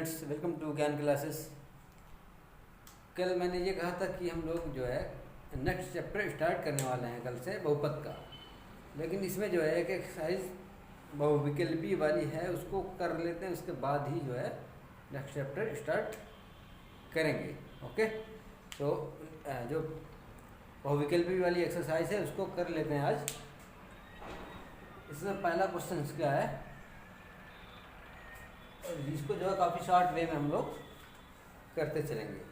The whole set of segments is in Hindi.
स्टूडेंट्स, वेलकम टू ज्ञान क्लासेस। कल मैंने ये कहा था कि हम लोग जो है नेक्स्ट चैप्टर स्टार्ट करने वाले हैं कल से बहुपद का, लेकिन इसमें जो है एक एक्सरसाइज बहुविकल्पी वाली है, उसको कर लेते हैं, उसके बाद ही जो है नेक्स्ट चैप्टर स्टार्ट करेंगे। ओके, तो जो बहुविकल्पी वाली एक्सरसाइज है उसको कर लेते हैं आज। इसमें पहला क्वेश्चन क्या है, इसको जो है काफ़ी शॉर्ट वे में हम लोग करते चलेंगे।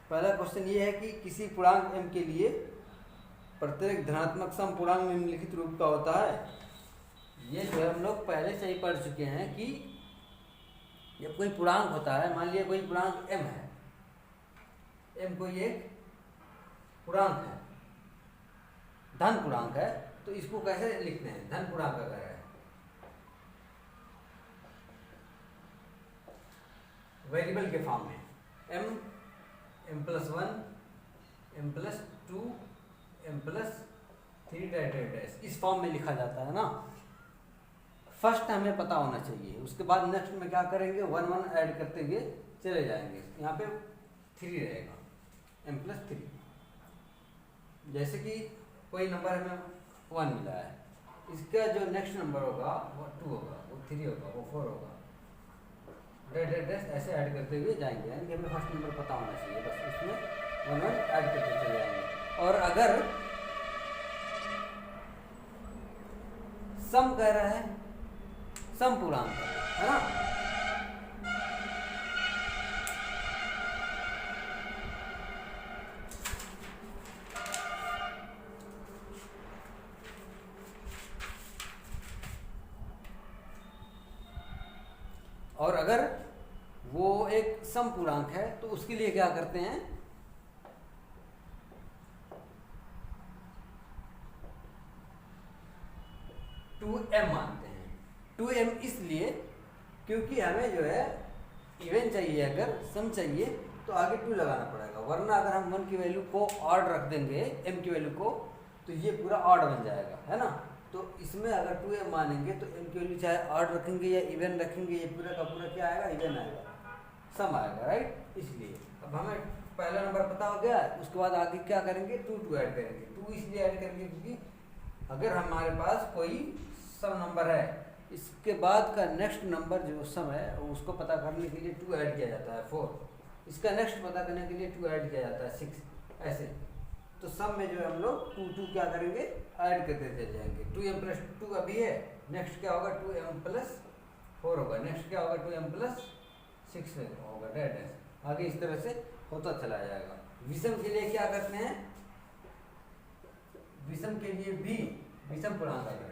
पहला क्वेश्चन ये है कि किसी पूर्णांक m के लिए प्रत्येक धनात्मक सम पूर्णांक निम्नलिखित रूप का होता है। ये जो है हम लोग पहले से ही पढ़ चुके हैं कि जब कोई पूर्णांक होता है, मान लिया कोई पूर्णांक m है, m कोई एक पूर्णांक है, धन पूर्णांक है, तो इसको कैसे लिखते हैं? धन पूर्णांक अगर है वेरिएबल के फॉर्म में m, m+1, m+2, m+3 dash इस फॉर्म में लिखा जाता है ना। फर्स्ट हमें पता होना चाहिए, उसके बाद नेक्स्ट में क्या करेंगे, 1 1 ऐड करते हुए चले जाएंगे। यहाँ पे 3 रहेगा, m+3। जैसे कि कोई नंबर हमें 1 मिला है, इसका जो नेक्स्ट नंबर होगा वो 2 होगा, वो 3 होगा, वो 4 होगा, डैश ऐसे ऐड करते हुए जाएंगे। यानी कि हमें फर्स्ट नंबर पता होना चाहिए, बस इसमें 1 1 ऐड करते चले जाएंगे। और अगर सम कह रहा है, सम पूर्णांक है ना, और अगर वो एक सम पूर्णांक है तो उसके लिए क्या करते हैं, टू एम मानते हैं। 2m इसलिए क्योंकि हमें जो है इवन चाहिए, अगर सम चाहिए तो आगे 2 लगाना पड़ेगा, वरना अगर हम 1 की वैल्यू को ऑड रख देंगे, m की वैल्यू को, तो ये पूरा ऑड बन जाएगा, है ना। तो इसमें अगर 2m मानेंगे तो m की वैल्यू चाहे ऑड रखेंगे या इवन रखेंगे, ये पूरा का पूरा क्या आएगा, इवन आएगा, सम आएगा, राइट। इसलिए अब हमें पहला नंबर पता हो गया, उसके बाद आगे क्या करेंगे, 2 ऐड करेंगे। 2 इसलिए ऐड करेंगे क्योंकि अगर हमारे पास कोई सम नंबर है, इसके बाद का नेक्स्ट नंबर जो सम है उसको पता करने के लिए 2 ऐड किया जाता है, 4। इसका नेक्स्ट पता करने के लिए 2 ऐड किया जाता है, 6। ऐसे तो सम में जो है हम लोग 2 क्या करेंगे, ऐड करते चले जाएंगे। 2m+2 अभी है, नेक्स्ट क्या होगा, 2m+4 होगा, नेक्स्ट क्या होगा, 2m+6 होगा, डैश आगे इस तरह से होता चला जाएगा। विषम के लिए क्या करते हैं, विषम के लिए भी विषम पूर्णांक अगर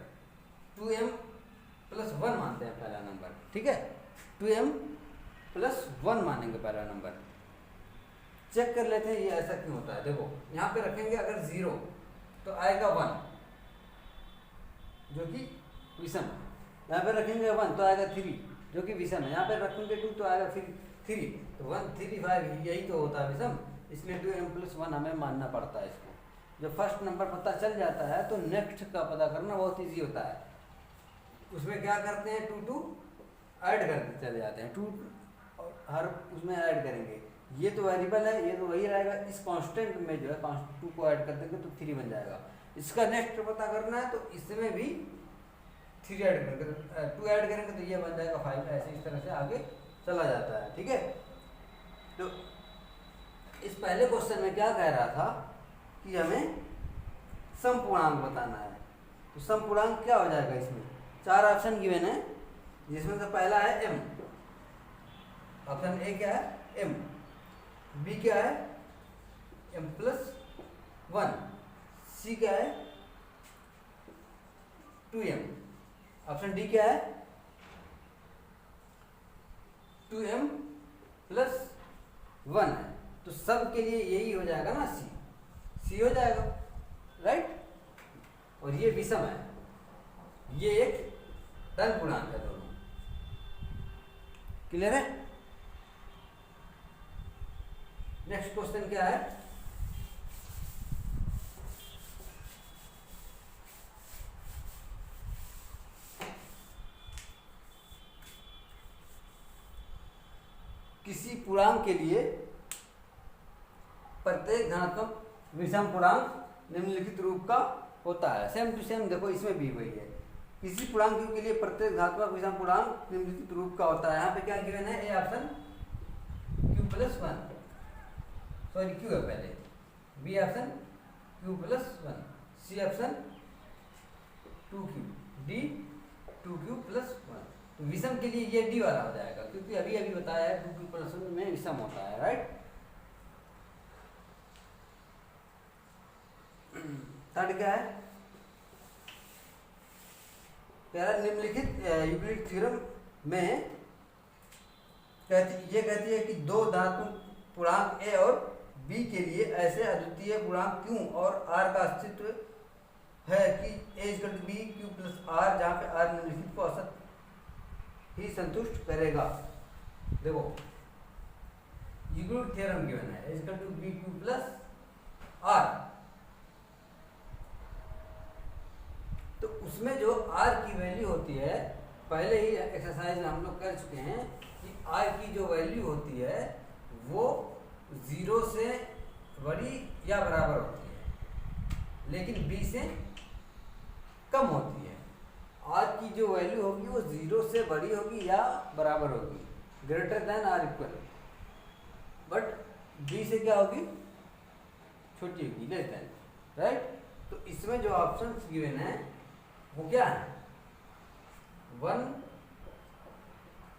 2m+1 मानते हैं पहला नंबर, ठीक है, 2m+1 मानेंगे पहला नंबर। चेक कर लेते हैं ये ऐसा क्यों होता है। देखो यहाँ पे रखेंगे अगर 0 तो आएगा 1 जो कि विषम, यहाँ पे रखेंगे 1 तो आएगा 3 जो कि विषम है, यहाँ पे रखेंगे 2 तो आएगा फिर 3, तो 1 3 5 यही तो होता है विषम, इसलिए 2m+1 हमें मानना पड़ता है इसको। जब फर्स्ट नंबर पता चल जाता है तो नेक्स्ट का पता करना बहुत ईजी होता है। उसमें क्या करते हैं, 2 ऐड करते चले जाते हैं, 2 हर उसमें ऐड करेंगे। ये तो वेरिएबल है, ये तो वही रहेगा, इस कांस्टेंट में जो है 2 को ऐड कर देंगे तो 3 बन जाएगा। इसका नेक्स्ट पता करना है तो इसमें भी 3 ऐड करेंगे, 2 ऐड करेंगे तो ये बन जाएगा 5। ऐसे इस तरह से आगे चला जाता है, ठीक है। तो इस पहले क्वेश्चन में क्या कह रहा था कि हमें सम पूर्णांक बताना है, तो सम पूर्णांक क्या हो जाएगा, इसमें 4 ऑप्शन गिवन है, जिसमें से पहला है m, ऑप्शन ए क्या है, m, बी क्या है, m+1, सी क्या है, 2m, ऑप्शन डी क्या है, 2m+1 है। तो सब के लिए यही हो जाएगा ना, सी हो जाएगा, राइट। और ये विषम है, ये एक धन पूर्णांक है, दोनों क्लियर है। नेक्स्ट क्वेश्चन क्या है, पूर्णांक के लिए प्रत्येक धनात्मक विषम पूर्णांक निम्नलिखित रूप का होता है। सेम टू सेम देखो इसमें भी वही है। किसी पूर्णांक q के लिए प्रत्येक धनात्मक विषम पूर्णांक निम्नलिखित रूप का होता है। यहाँ पे क्या गिवन है? A option q+1, sorry q है पहले, B option q+1, C option 2q, D 2q+1। तो विषम के लिए ये डी वाला हो जाएगा, क्योंकि अभी अभी बताया है 2q+1 में विषम होता है, राइट। थर्ड क्या है? निम्नलिखित यूक्लिड थ्योरम में कहती है कि दो धनात्मक पूर्णांक ए और बी के लिए ऐसे अद्वितीय पूर्णांक क्यू और आर का अस्तित्व है कि A equal to B Q plus R, जहाँ पे आर निम्नलिखित को औसत ही संतुष्ट करेगा। देखो यूक्लिड थ्योरम गिवन है, A equal to B Q plus R, तो उसमें जो r की वैल्यू होती है, पहले ही एक्सरसाइज में हम लोग कर चुके हैं कि r की जो वैल्यू होती है वो 0 से बड़ी या बराबर होती है, लेकिन b से कम होती है। r की जो वैल्यू होगी वो 0 से बड़ी होगी या बराबर होगी, greater than or equal, but b से क्या होगी? छोटी होगी, लेस देन, राइट। तो इसमें जो ऑप्शन गिवन है वो क्या है? 1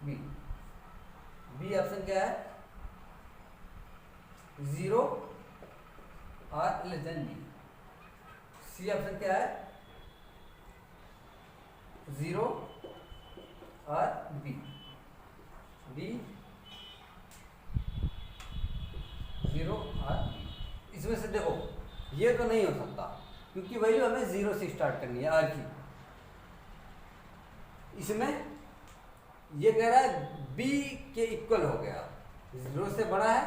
बी, बी ऑप्शन क्या है? 0 or less than B. C option क्या है? 0 or B. D 0 or B. इसमें से देखो ये तो नहीं हो सकता, क्योंकि वैल्यू हमें 0 से स्टार्ट करनी है आर की। इसमें ये कह रहा है b के इक्वल हो गया, 0 से बड़ा है,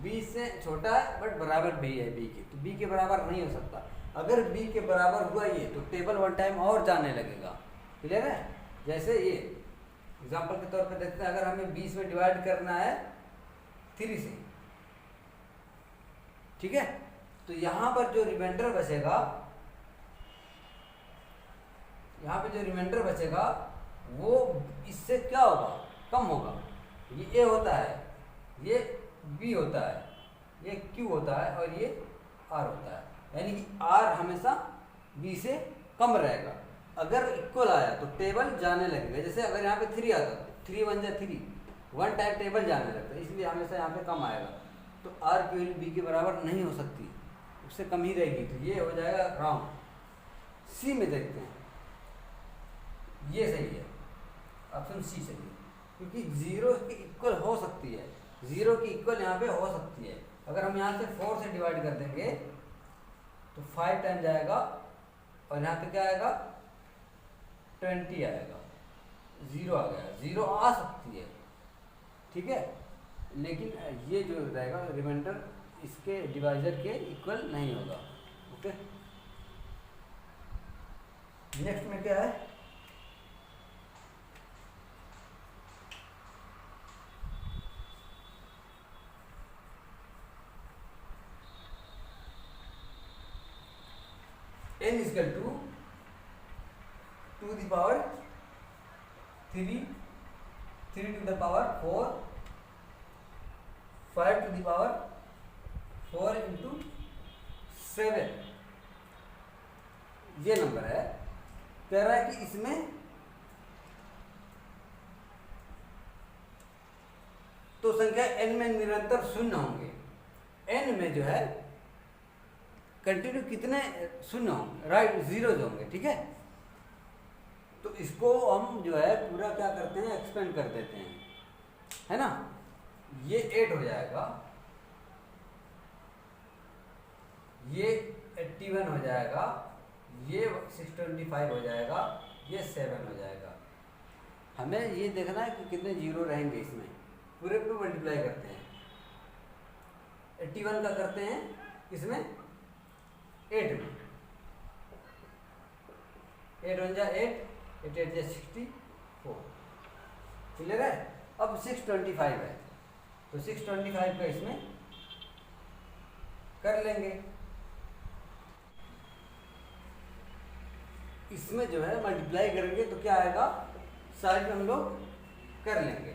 b से छोटा है, बट बराबर b है b के, तो b के बराबर नहीं हो सकता। अगर b के बराबर हुआ ये तो टेबल वन टाइम और जाने लगेगा, क्लियर है। जैसे ये एग्जांपल के तौर पे देखते हैं, अगर हमें 20 में डिवाइड करना है 3 से, ठीक है, तो यहाँ पर जो रिमाइंडर बचेगा, यहाँ पे जो रिमाइंडर बचेगा वो इससे क्या होगा? कम होगा। ये ए होता है, ये बी होता है, ये क्यू होता है और ये आर होता है, यानी कि आर हमेशा बी से कम रहेगा। अगर इक्वल आया तो टेबल जाने लगेगा। जैसे अगर यहाँ पे 3 आता तो 3 1 जा 3, 1 टाइम टेबल जाने लगता है, इसलिए हमेशा यहाँ पे कम आएगा। तो आर की वैल्यू बी के बराबर नहीं हो सकती, उससे कम ही रहेगी, तो ये हो जाएगा रॉन्ग। सी में देखते हैं, ये सही है, ऑप्शन सी सही है, क्योंकि 0 के इक्वल हो सकती है, 0 की इक्वल यहाँ पे हो सकती है। अगर हम यहाँ से 4 से डिवाइड कर देंगे तो 5 टाइम जाएगा और यहाँ पे क्या आएगा? 20 आएगा, 0 आ गया, 0 आ सकती है, ठीक है, लेकिन ये जो रहेगा रिमाइंडर इसके डिवाइजर के इक्वल नहीं होगा। ओके, नेक्स्ट में क्या है? n is equal to 2 to the power 3, 3 to the power 4, 5 to the power 4 into 7, ये नंबर है। कह रहा है कि इसमें तो संख्या n में निरंतर शून्य होंगे। n में जो है कंटिन्यू कितने शून्य होंगे? राइट, 0 होंगे, ठीक है। तो इसको हम जो है पूरा क्या करते हैं? एक्सपेंड कर देते हैं, है ना। ये 8 हो जाएगा, ये 81 हो जाएगा, ये 625 हो जाएगा, ये 7 हो जाएगा। हमें ये देखना है कि कितने 0 रहेंगे इसमें। पूरे पे मल्टीप्लाई करते हैं, 81 का करते हैं इसमें 8 में, 8 1 जा 8, 8 8 जा 64, क्लियर है। अब 625 है, तो 625 का इसमें कर लेंगे। इसमें जो है मल्टीप्लाई करेंगे तो क्या आएगा, साइड में हम लोग कर लेंगे।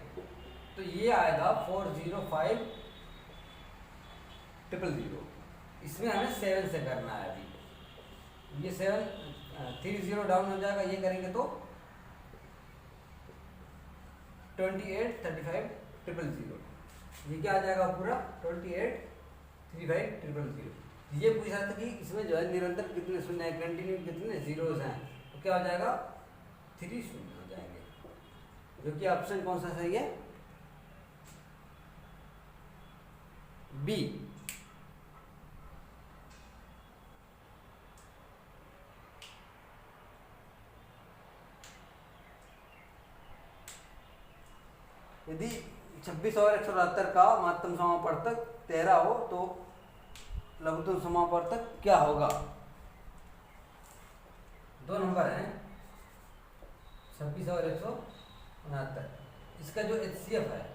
तो ये आएगा 405000। इसमें हमें 7 से करना है अभी। ये 30 डाउन हो जाएगा, ये करेंगे तो 283500। ये क्या आ जाएगा पूरा 283500। ये पूछा था कि इसमें जो है निरंतर कितने शून्य है, कंटिन्यू कितने जीरोस हैं, तो क्या हो जाएगा 3 शून्य हो जाएंगे, जो कि ऑप्शन कौन सा सही है, बी। यदि 26 और 172 का महत्तम समापवर्तक 13 हो तो लघुत्तम समापवर्तक क्या होगा। दो नंबर हैं 26 और 169। इसका जो एचसीएफ है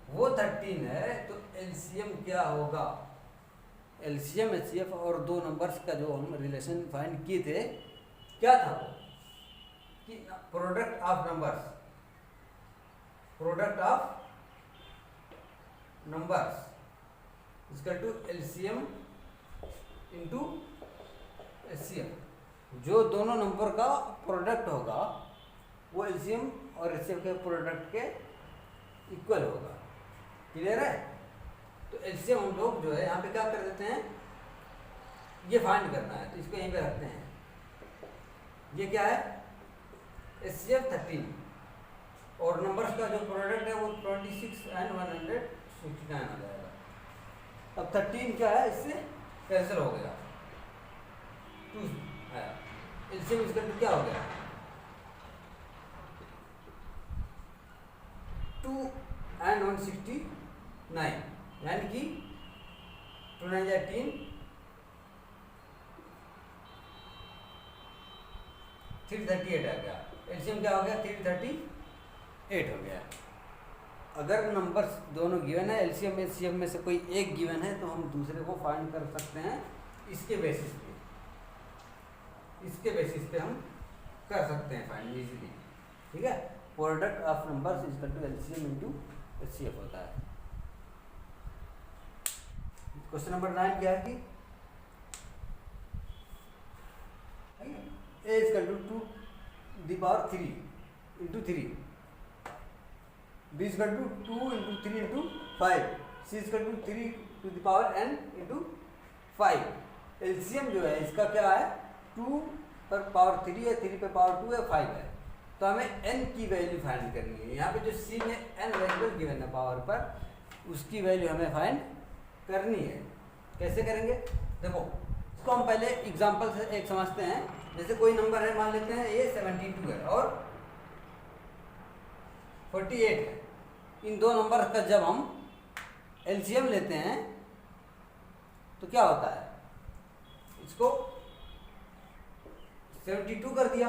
वो 13 है, तो एलसीएम क्या होगा। एलसीएम एचसीएफ और दो नंबर्स का जो हम रिलेशन फाइंड किए थे, क्या था वो कि product of numbers, product of numbers equal to LCM into HCF. जो दोनों नंबर का प्रोडक्ट होगा वो एलसीएम और एचसीएफ के प्रोडक्ट के इक्वल होगा। क्लियर है। तो एलसीएम हम लोग जो है यहाँ पे क्या कर देते हैं, ये फाइंड करना है तो इसको यहीं पे रखते हैं। ये क्या है एचसीएफ 13 और नंबर्स का जो प्रोडक्ट है वो 26 एंड 169 हो जाएगा। अब 13 क्या है, इससे कैंसिल हो गया, 2 आया। एलसीएम इसका क्या हो गया 2 एंड 169, यानी कि 2 9 18 338 आ गया। एलसीएम क्या हो गया 338 हो गया। अगर नंबर्स दोनों गिवन है, एलसीएम एचसीएफ में से कोई एक गिवन है तो हम दूसरे को फाइंड कर सकते हैं इसके बेसिस पे, इसके बेसिस पे हम कर सकते हैं फाइंड इजीली। ठीक है। Product of numbers equal to LCM into HCF होता है। क्वेश्चन नंबर 9 क्या है कि a equal to 2 the power 3 into 3, b equal to 2 into 3 into 5, c equal to 3 to the power n into 5। LCM जो है इसका क्या है 2 पर पावर 3 है, 3 पे पावर 2 है, 5 है। तो हमें n की वैल्यू फाइंड करनी है। यहाँ पे जो c में n वेरिएबल गिवन है पावर पर, उसकी वैल्यू हमें फाइंड करनी है। कैसे करेंगे देखो, इसको हम पहले एग्जांपल से एक समझते हैं। जैसे कोई नंबर है, मान लेते हैं ये 72 है और 48 है। इन दो नंबर का जब हम एलसीएम लेते हैं तो क्या होता है, इसको 72 कर दिया,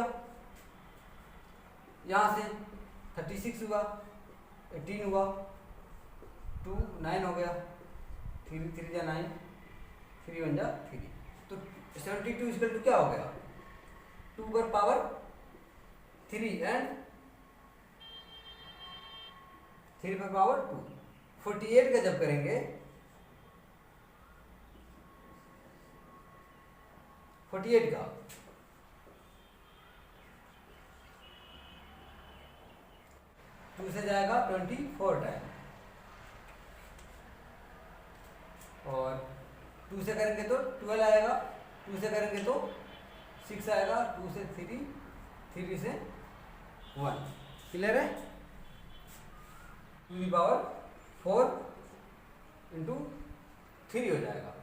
यहाँ से 36 हुआ, 18 हुआ, 2 9 हो गया, 3 3 जा 9, 3 1 जा 3। तो 72 इक्वल टू क्या हो गया 2 पर पावर 3 एंड 3 पर पावर 2। 48 का जब करेंगे 48 का 2 से जाएगा 24 टाइम, और 2 से करेंगे तो 12 आएगा, 2 से करेंगे तो 6 आएगा, 2 से 3, 3 से 1। क्लियर है। 2 की पावर 4 इंटू 3 हो जाएगा।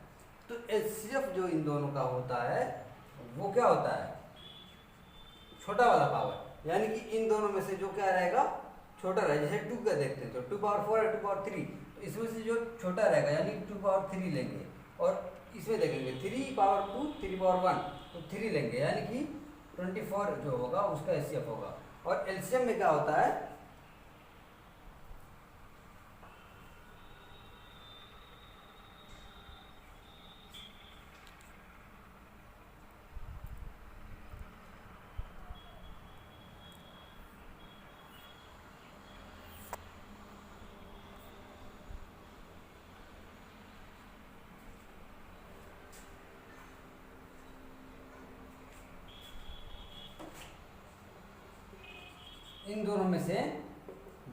तो एचसीएफ जो इन दोनों का होता है वो क्या होता है छोटा वाला पावर, यानी कि इन दोनों में से जो क्या रहेगा छोटा रहेगा। जैसे 2 का देखते हैं तो 2 पावर 4 है, 2 पावर 3, तो इसमें से जो छोटा रहेगा यानी 2 पावर 3 लेंगे, और इसमें देखेंगे 3 पावर 2, 3 पावर 1, तो 3 लेंगे, यानी कि 24 जो होगा उसका एचसीएफ होगा। और एलसीएम में क्या होता है इन दोनों में से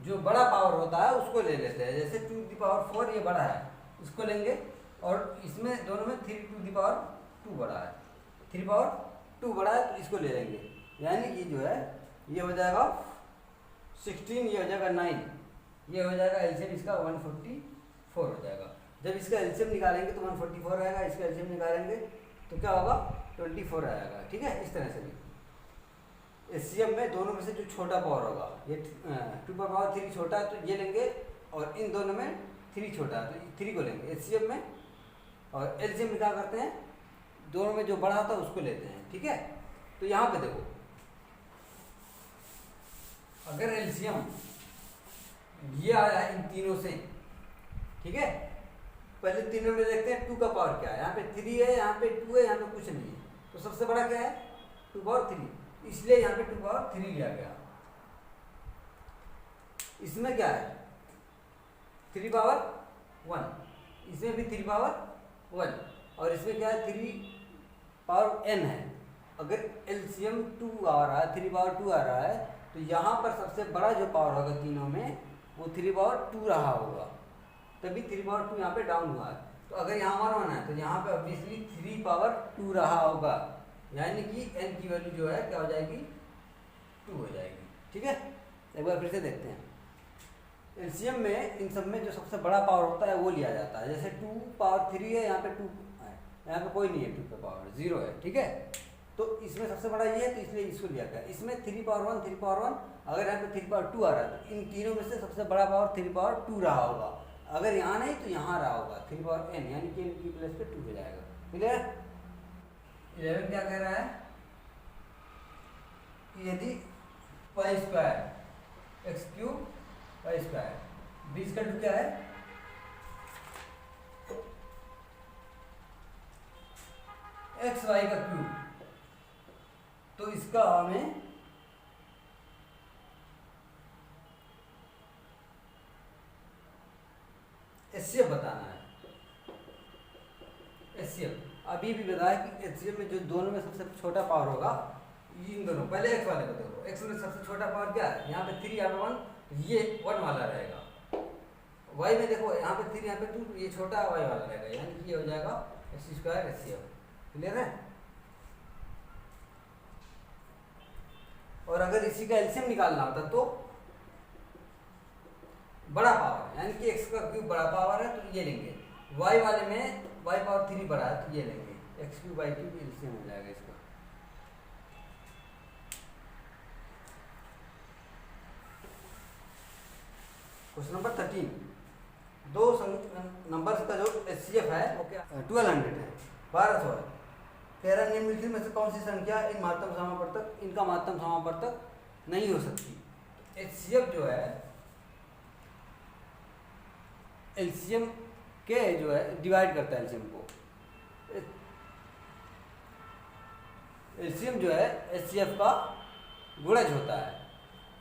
जो बड़ा पावर होता है उसको ले लेते हैं। जैसे 2 की पावर 4 ये बड़ा है, इसको लेंगे, और इसमें दोनों में 3 टू की पावर 2 बड़ा है, 3 पावर 2 बड़ा है, तो इसको ले लेंगे। यानी कि जो है ये हो जाएगा 16, ये हो जाएगा 9, ये हो जाएगा एलसीएम इसका 144 हो जाएगा। जब इसका एलसीएम निकालेंगे तो 144 आएगा, इसका एलसीएम निकालेंगे तो क्या होगा 24 आएगा। ठीक है, इस तरह से भी एचसीएफ में दोनों में से जो छोटा पावर होगा, ये 2 पर पावर 3 छोटा है तो ये लेंगे, और इन दोनों में 3 छोटा है तो 3 को लेंगे एचसीएफ में, और एलसीएम में क्या करते हैं दोनों में जो बड़ा होता है उसको लेते हैं। ठीक है, तो यहाँ पे देखो अगर एलसीएम ये आया इन तीनों से, ठीक है, पहले तीनों में देखते हैं 2 का पावर क्या है। यहाँ पे 3 है, यहाँ पे 2 है, यहाँ पे कुछ नहीं है, तो सबसे बड़ा क्या है 2 पावर 3, इसलिए यहाँ पे 2 पावर 3 लिया गया। इसमें क्या है 3 पावर 1, इसमें भी 3 पावर 1, और इसमें क्या है 3 पावर n है। अगर एलसीएम 2 आ रहा है, 3 पावर 2 आ रहा है, तो यहाँ पर सबसे बड़ा जो पावर होगा तीनों में वो 3 पावर 2 रहा होगा, तभी 3 पावर 2 यहाँ पे डाउन हुआ है। तो अगर यहाँ 1 1 है तो यहाँ पे ऑब्वियसली 3 पावर 2 रहा होगा, यानी कि n की वैल्यू जो है क्या हो जाएगी 2 हो जाएगी। ठीक है, एक बार फिर से देखते हैं। एलसीएम में इन सब में जो सबसे बड़ा पावर होता है वो लिया जाता है। जैसे 2 पावर 3 है, यहाँ पे 2 है, यहाँ पे कोई नहीं है, 2 का पावर 0 है। ठीक है, तो इसमें सबसे बड़ा ये है तो इसलिए इसको लिया गया। इसमें 3 पावर 1 3 पावर 1, अगर यहाँ पे 3 पावर 2 आ रहा है तो इन तीनों में से सबसे बड़ा पावर 3 पावर 2 रहा होगा। अगर यहाँ नहीं तो यहाँ रहा होगा 3 पावर n, यानी कि n की प्लस पे 2 हो जाएगा। क्लियर? 11 क्या कह रहा है, यदि pi square X cube pi square, बीच का 2 क्या है एक्स वाई का क्यूब, तो इसका हमें एचसीएफ बताना है। एचसीएफ अभी भी बताया कि एचसीएफ में जो दोनों में सबसे छोटा पावर होगा, इन दोनों, पहले एक्स वाले को देखो, एक्स में सबसे छोटा पावर क्या है, यहाँ पे 3 यहाँ पे 1, तो ये 1 वाला रहेगा। वाई में देखो यहाँ पे 3 यहाँ पे 2, ये छोटा वाई वाला रहेगा, यानी कि ये हो जाएगा एक्स स्क्वायर एचसीएफ। क्लियर है? और अगर इसी का एलसीएम निकालना होता तो बड़ा पावर, यानी कि एक्स का क्यूब बड़ा पावर है तो ये लेंगे, वाई वाले में वाई पावर 3 बड़ा है तो ये लेंगे, X cube Y cube LCM हो जाएगा इसका। क्वेश्चन नंबर 13, दो नंबर का जो एचसीएफ है वो क्या 1200 है, 1200 है। कह रहा निम्नलिखित में से कौन सी संख्या इन महत्तम समापवर्तक, इनका महत्तम समापवर्तक नहीं हो सकती। एचसीएफ जो है एलसीएम के जो है डिवाइड करता है एलसीएम को। एलसीएम जो है एचसीएफ का गुणज होता है,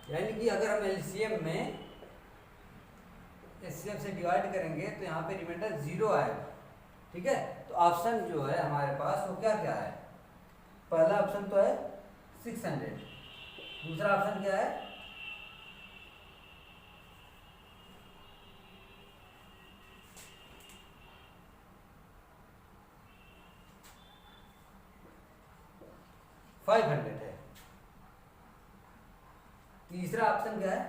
यानी कि अगर हम एलसीएम में एचसीएफ से डिवाइड करेंगे तो यहाँ पे रिमाइंडर 0 आएगा। ठीक है, तो ऑप्शन जो है हमारे पास वो क्या क्या है, पहला ऑप्शन तो है 600, दूसरा ऑप्शन क्या है 500 है, तीसरा ऑप्शन क्या है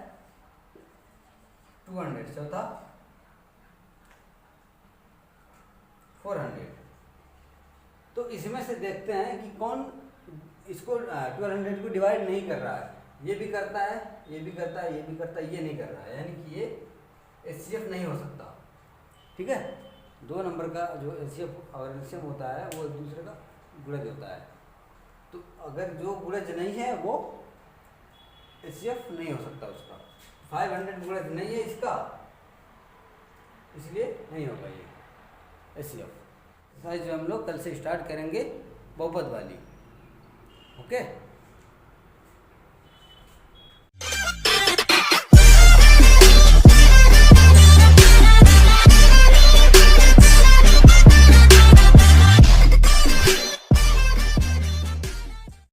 200, चौथा 400। तो इसमें से देखते हैं कि कौन इसको 1200 को डिवाइड नहीं कर रहा है। ये भी करता है, ये भी करता है, ये भी करता है, ये नहीं कर रहा है, यानी कि ये एचसीएफ नहीं हो सकता। ठीक है, 2 नंबर का जो एचसीएफ और एलसीएम होता है वो एक दूसरे का गुणज होता है। तो अगर जो गुणज नहीं है वो एचसीएफ नहीं हो सकता उसका। 500 गुणज नहीं है इसका, इसलिए नहीं होगा ये एचसीएफ। जो हम लोग कल से स्टार्ट करेंगे बहुपद वाली। ओके।